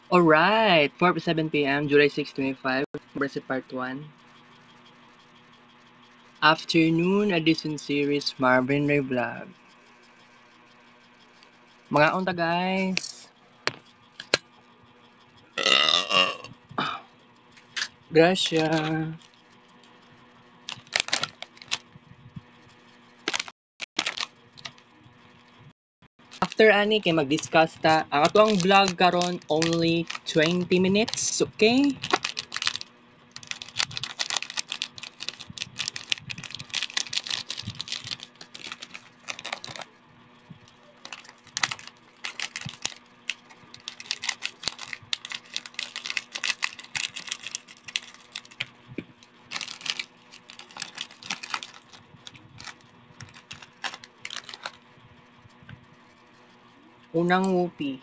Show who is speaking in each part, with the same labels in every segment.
Speaker 1: Alright, 4:07 p.m., July 6, 2025, Brazil Part 1. Afternoon edition series, Marvin Ray Vlog. Mga unta guys. Gracia. After ani kay mag-discuss ta, ang atuang vlog karon only 20 minutes, okay? Unang wupi.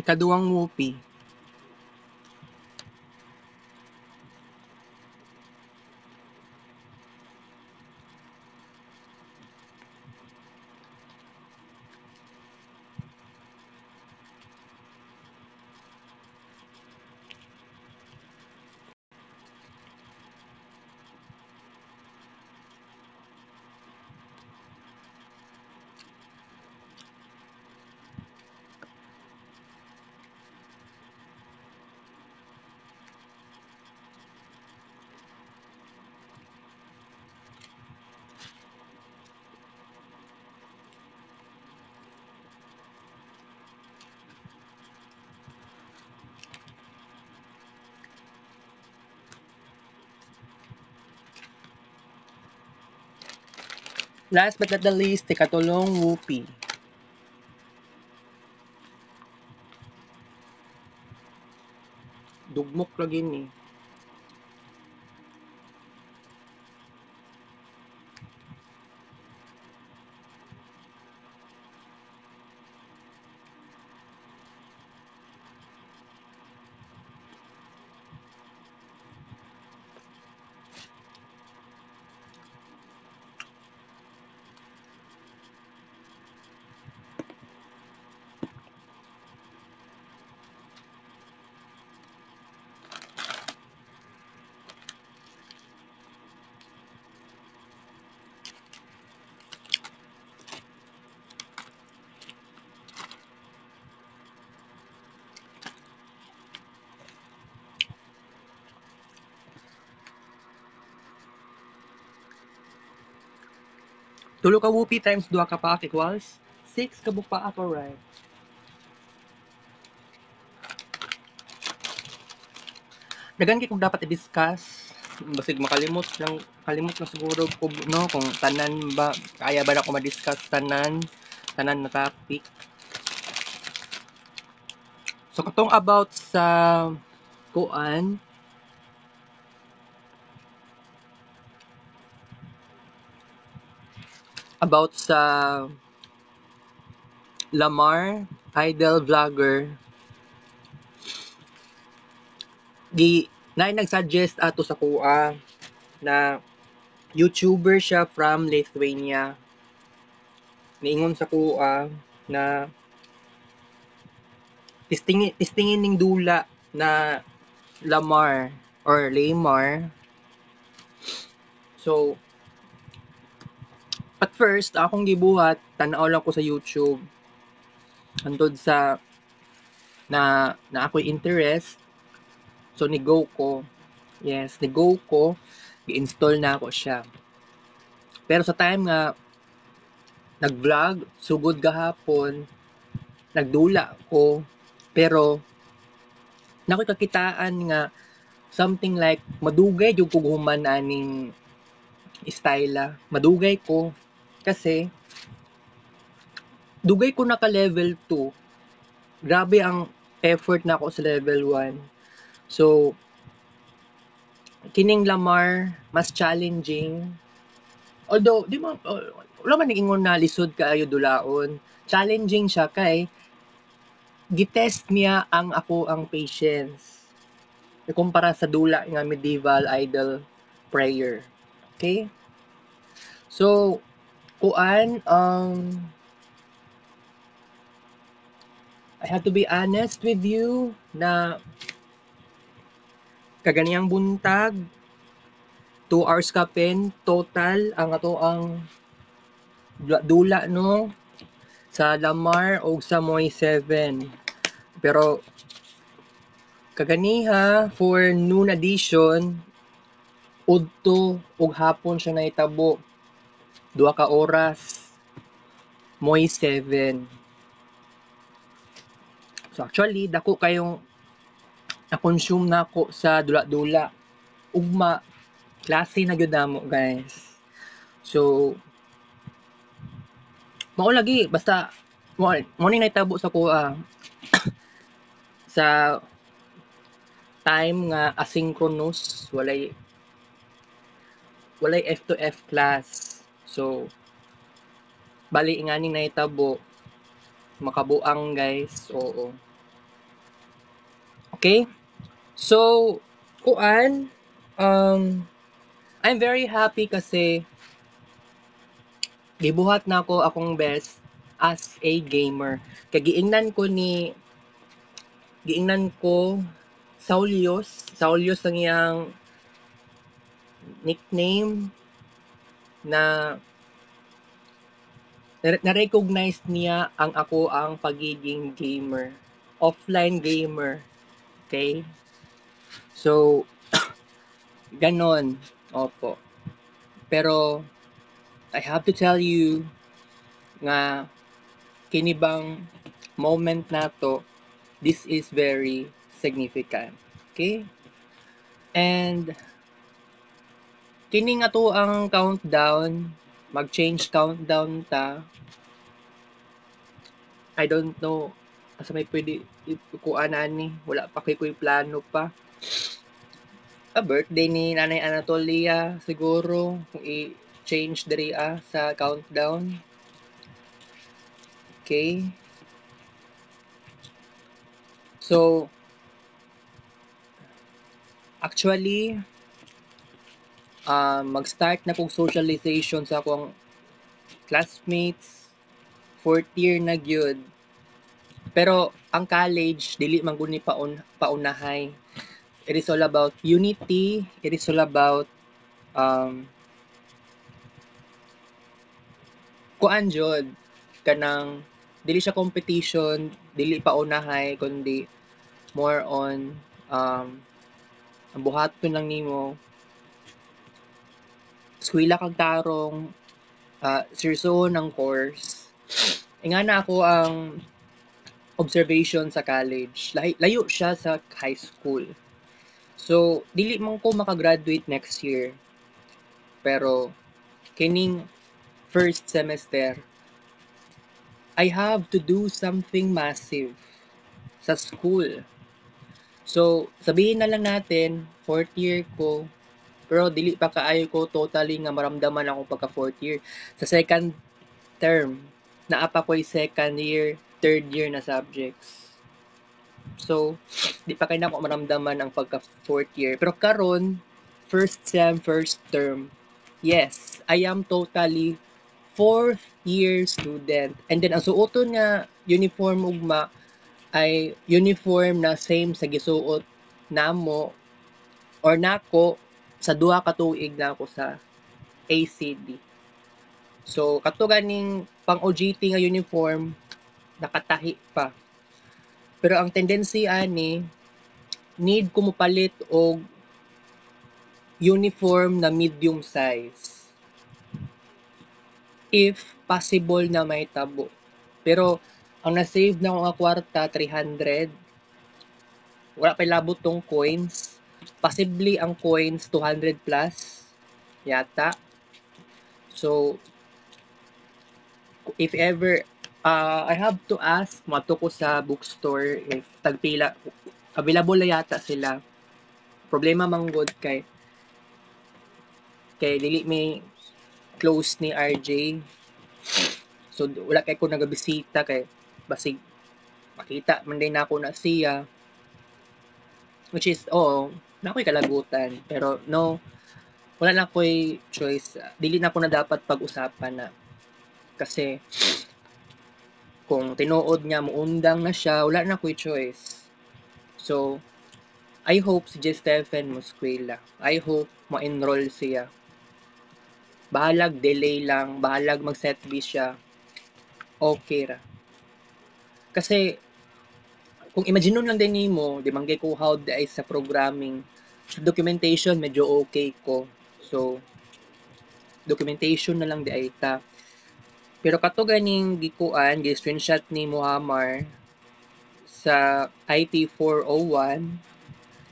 Speaker 1: Ikaduhang wupi. Last but not the least, ikatulong wupi. Dugmok lagi ni. Tulo ka wupi times 2 ka paak equals 6 ka bupaak, alright. Dagan kay kung dapat i-discuss. Basig kalimot lang siguro ko no kung tanan ba kaya ba na ko ma-discuss tanan na topic. So katong about sa kuan about sa Lamar idol vlogger di na nag-suggest ato sa kuha na YouTuber siya from Lithuania. Niingon sa kuha na tistingin ning dula na Lamar or Lamar. So at first akong gibuhat tan-aw lang ko sa YouTube antod sa na ako'y interest. So ni-go ko. Yes, ni-go ko, i-install na ako siya. Pero sa time nga nag-vlog sugod gahapon, nagdula ko, pero nakoy kakitaan nga something like madugay jud ko human aning style. Madugay ko kasi dugay ko naka level 2. Grabe ang effort na ako sa level 1. So kining Lamar mas challenging. Although di mo wala man ingon na lisod kaayo dulaon. Challenging siya kay gitest niya ang ako ang patience. Ikumpara sa dula nga medieval idol prayer. Okay? So, kuan, I have to be honest with you na kaganiyang buntag 2 hours kapin total ang ato ang dula no sa Lamar o sa Moy 7. Pero kaganiha for noon edition udto ug hapon siya nahitabo 2 ka oras Moy 7. So actually dako kayong na-consume nako sa dula-dula. Ugma klase na gyud namo guys. So mao lagi basta mo ni nahitabo sa kuha sa time nga asynchronous walay F to F class. So bali nga ning nahitabo makabuang guys. Oo. Okay? So kuan I'm very happy kasi gibuhat na ako akong best as a gamer. Kay giingnan ko Saulios ang iyang nickname na na-recognize niya ang ako ang pagiging gamer. Offline gamer. Okay? So, ganon. Opo. Pero, I have to tell you nga kinibang moment na to, this is very significant. Okay? And, kini nga to ang countdown, mag-change countdown ta. I don't know asa may pwede ikuan ani, wala pa kay ko'y plano pa. Birthday ni Nanay Anatolia siguro kung i-change diri sa countdown. Okay? So, actually, mag-start na kong socialization sa akong classmates. 4th year na gyud. Pero ang college dili man gud ni paunahay. It is all about unity. It is all about kuan jud kanang dili siya competition, dili paunahay kundi more on ang buhaton lang nimo eskwela kag tarong seryosohon ang course. Ingana ako ang observation sa college. Layo siya sa high school. So, dili man ko makagraduate next year. Pero, kining first semester, I have to do something massive sa school. So, sabihin na lang natin, 4th year ko, pero dili pa kaayo ko totally nga maramdaman ako pagka 4th year. Sa second term, naapa ko'y second year, third year na subjects. So, di pa kay nako maramdaman ang pagka 4th year. Pero karon, first sem, first term, yes, I am totally 4th year student. And then, ang suoton nga uniform ugma ay uniform na same sa gisuot namo or nako sa duha ka tuig na ako sa ACD. So, kato ganing pang OJT nga uniform, nakatahi pa. Pero ang tendency ani need ko mopalit og uniform na medium size if possible na may tabo. Pero ang na-save na ko nga kwarta 300, wala pa labot tong coins. Possibly ang coins 200 plus yata. So if ever I have to ask mato ko sa bookstore if tagpila available na yata sila. Problema manggod kay dili may close ni RJ. So wala kay ko nagabisita kay basig makita man din nako na siya, which is na ako'y kalagutan pero no, wala na ako'y choice. Dili na ko na dapat pag-usapan na kasi kung tinuod niya muundang na siya, wala na ako'y choice. So I hope si J. Stephen Mosquela, I hope ma-enroll siya. Bahalag delay lang, bahalag mag-set B siya, okay ra. Kasi kung imagine lang din nimo, di manggay ko how ay sa programming, sa documentation medyo okay ko. So documentation na lang di ay ta. Pero kato ganing gikuan, gi-screenshot ni Muhammar sa IT 401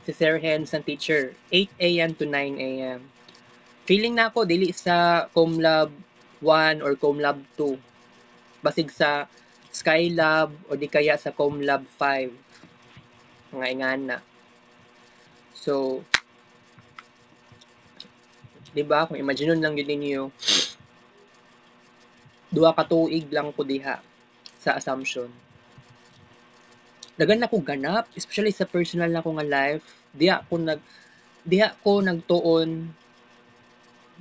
Speaker 1: si Sir Hens ang teacher, 8 a.m. to 9 a.m. Feeling na ako dili sa ComLab 1 or ComLab 2. Basig sa Skylab o di kaya sa ComLab 5. Mga ingana. So, di ba kung imagine lang yun ninyo, duha ka tuig lang ko diha sa Assumption. Dagan na ko ganap, especially sa personal na ko nga life. Diha ko nagtuon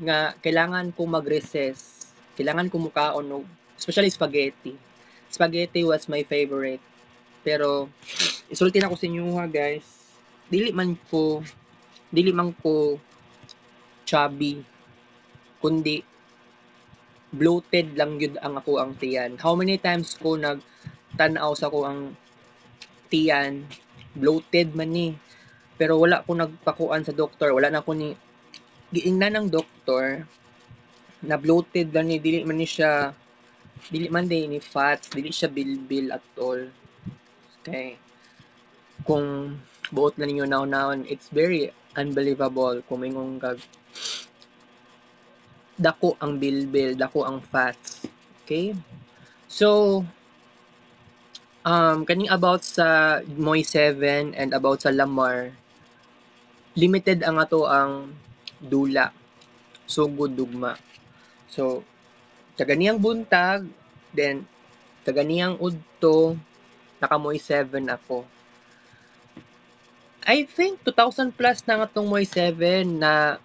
Speaker 1: nga kailangan ko mag-recess. Kailangan ko mukaon og especially spaghetti. Spaghetti was my favorite. Pero isulti na ko sa inyo ha guys. Dili man ko chubby kundi bloated lang yun ang ako ang tiyan. How many times ko nagtanaw sa ko ang tiyan, bloated man ni. Pero wala ko nagpakuan sa doktor, wala na ko ni giingnan ng doktor na bloated lang ni, dili man din ni fats, dili siya bilbil at all. Okay. Kung buot na ninyo naon, it's very unbelievable kung mingong dako ang bilbil, dako ang fats. Okay? So, kaning about sa Moy 7 and about sa Lamar, limited ang ato ang dula. So, good dugma. So, kaganiyang buntag, then kaganiyang udto, naka-Moy 7 ako. I think 2,000 plus na nga tong Moy 7 na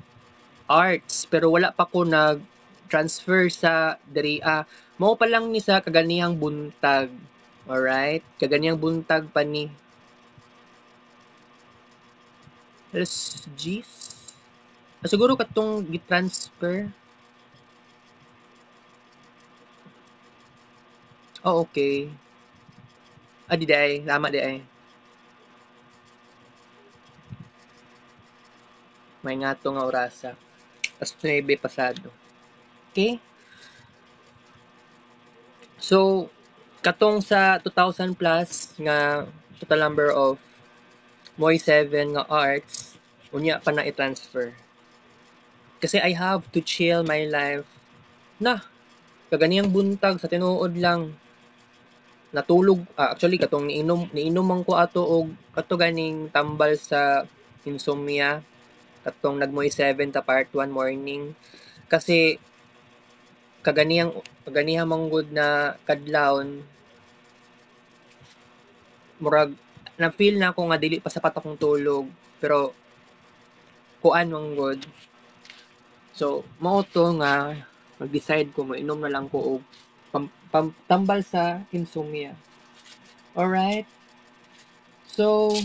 Speaker 1: arts, pero wala pa ko nag-transfer sa diri. Mao pa lang ni sa kaganiyang buntag. Alright? Kaganiyang buntag pa ni. Let's G's. Siguro katong gi-transfer. Oh, okay. Di ay. Lama di ay. May nga to nga orasa. Tapos 9 pasado. Okay? So, katong sa 2,000 plus nga total number of Moy 7 nga arts, unya pa na i-transfer. Kasi I have to chill my life. Kaganiyang buntag sa tinuod lang. Natulog, actually katong niinom man ko ato og kato ganing tambal sa insomnia. Katong nagmoy 7 ta part 1 morning. Kasi kaganiyang manggod na kadlawon, murag na feel na ako nga dili pa sapat akong tulog pero kuan manggod. So mao to nga mag-decide ko mainom na lang ko og tambal sa insomnia. Alright? So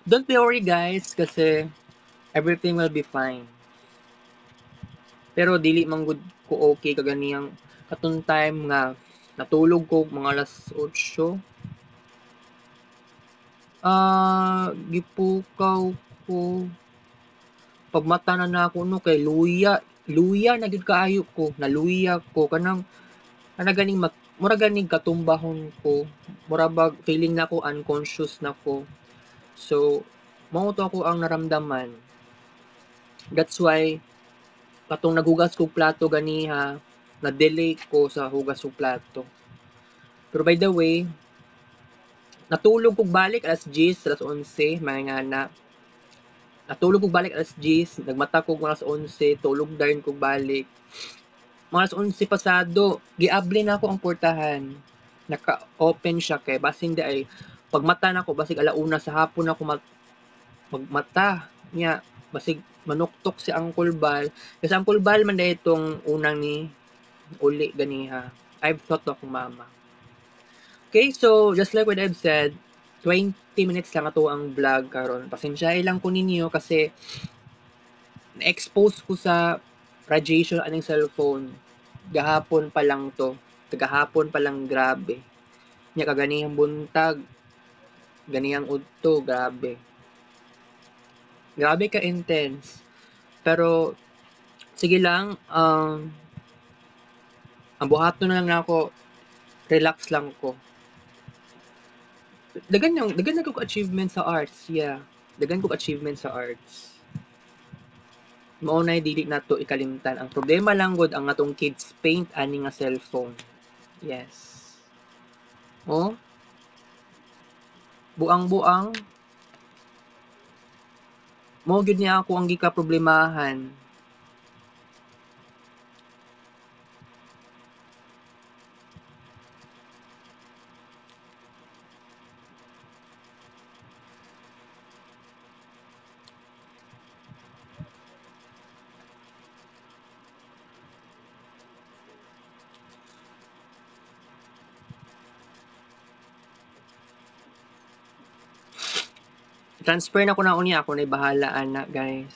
Speaker 1: don't be worried guys kasi everything will be fine. Pero dili manggod ko okay kaganiyang katong time nga Natulog ko mga alas 8. Gipukaw ko. Pagmata na ako no kay luya na gid kaayo ko. Naluya ko kanang ganing mura ganing katumbahon ko. Mura bag feeling na ako unconscious na ko. So mao to ako ang naramdaman. That's why katong naghugas kog plato ganiha, na-delay ko sa hugas kog plato. Pero by the way, natulog kog balik alas 10, alas 11, mangingana. Natulog kog balik alas 10, nagmata kog alas 11, tulog dayon kog balik. Mga alas 11 pasado, giabli na ako ang portahan. Naka-open siya kay basing di ay pagmata na ko basig alauna sa hapon ako magmata niya basig manuktok si Uncle Bal. Kasi Uncle Bal man dahil itong unang ni uli ganiha. I've thought to akong mama. Okay, so just like what I've said, 20 minutes lang ato ang vlog karon. Pasensyahay lang ko ninyo kasi na-expose ko sa radiation aning cellphone. Gahapon pa lang to. Kagahapon pa lang grabe. Nya kaganihang buntag, ganihang udto, grabe. Grabe ka intense. Pero sige lang, ang buhaton na lang nako, relax lang ko. Dagan na ko achievement sa arts, yeah. Dagan ko achievement sa arts. Mao nay dili nato ikalimtan. Ang problema lang gud ang atong kids paint ani nga cellphone. Yes. Oh, buang-buang. Mao gyud niya ako ang gika-problemahan. Transfer na ko na unya ako na bahala ana, guys.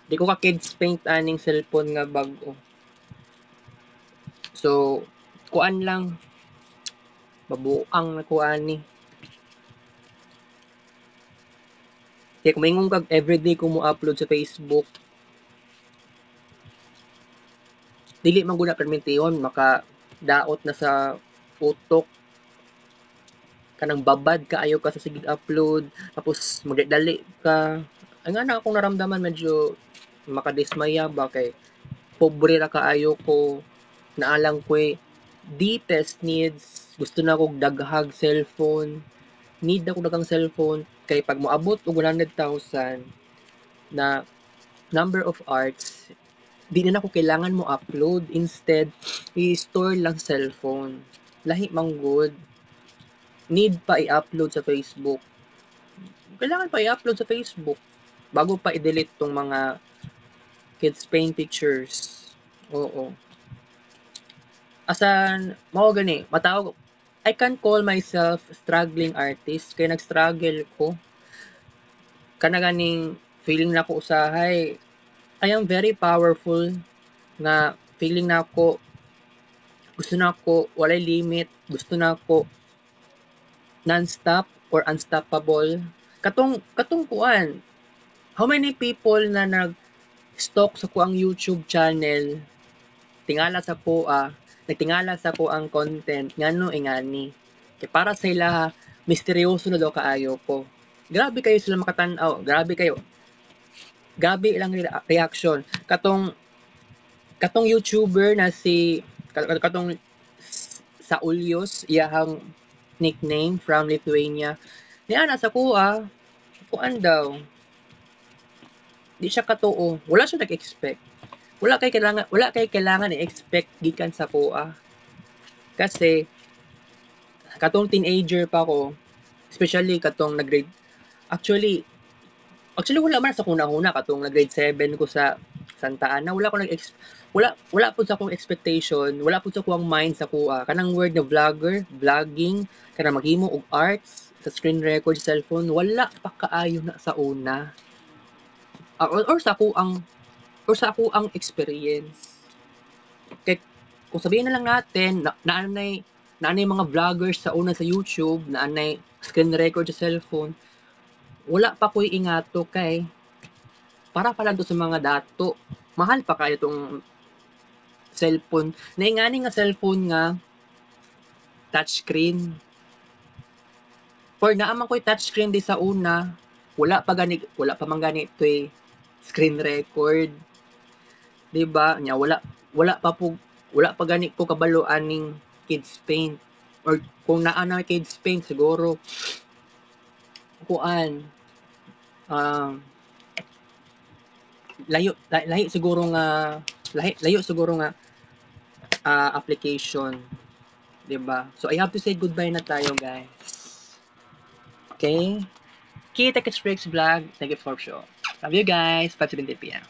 Speaker 1: Di ko ka kids paint aning cellphone nga bag-o. So, kuan lang mabuang na kuan ni. Kaya kumingon kag everyday ko mo upload sa Facebook. Dili man gud na permitihon maka daot na sa utok kanang babad kaayo ka sa sige upload tapos magdali ka. Ang ana akong naramdaman medyo makadismaya ba kay pobre ra kaayo ko naalang ko deepest needs gusto na kog daghag cellphone need ako daghang cellphone kay pag moabot og 100,000 na number of arts di na ako kailangan mo upload instead i-store lang sa cellphone lahi man good need pa i-upload sa Facebook kailangan pa i-upload sa Facebook bago pa i-delete tong mga kids paint pictures. Oo. Asan mao gani matawag I can call myself struggling artist kay nag-struggle ko. Kana ganing feeling na ko usahay I am very powerful nga feeling na ako gusto na ako walay limit, gusto na ako non-stop or unstoppable. Katong kuan, how many people na nag-stalk sa kuang YouTube channel tingala sa kuha, nagtingala sa kuang content ngano ingani. Kay para sa ila misteryoso na daw kaayo ko. Grabe kayo sila makatan-aw, grabe kayo. Grabe ilang reaction. Katong YouTuber na si katong sa Ulyos, iyahang nickname from Lithuania. Niya na sa kuha, kuan daw. Di siya katuo. Wala siya nag-expect. Wala kay kailangan i-expect gikan sa kuha. Kasi katong teenager pa ko, especially katong nag-grade actually wala man sa kuna-una katong nag-grade 7 ko sa Santa Ana, wala pud sa akong expectation, wala pud sa kuang mind sa kuha. Kanang word na vlogger, vlogging, kanang maghimo og arts sa screen record cellphone, wala pa kaayo na sa una. Or sa ako ang experience. Kay kung sabihin na lang natin, naanay mga vloggers sa una sa YouTube, naanay screen record sa cellphone, wala pa ko'y ingato kay para pa lang to sa mga dato. Mahal pa kayo tong cellphone. Naingani nga cellphone nga touchscreen. For naaman ko'y touchscreen di sa una, wala pa man ganito screen record. Diba? Nya wala pa gani ko kabalo aning kids paint. Or kung naa na kids paint siguro kuan layo siguro nga application, 'di ba? So I have to say goodbye na tayo, guys. Okay? Kita Kits Breaks Vlog. Thank you for show. Love you guys. 5:70 p.m.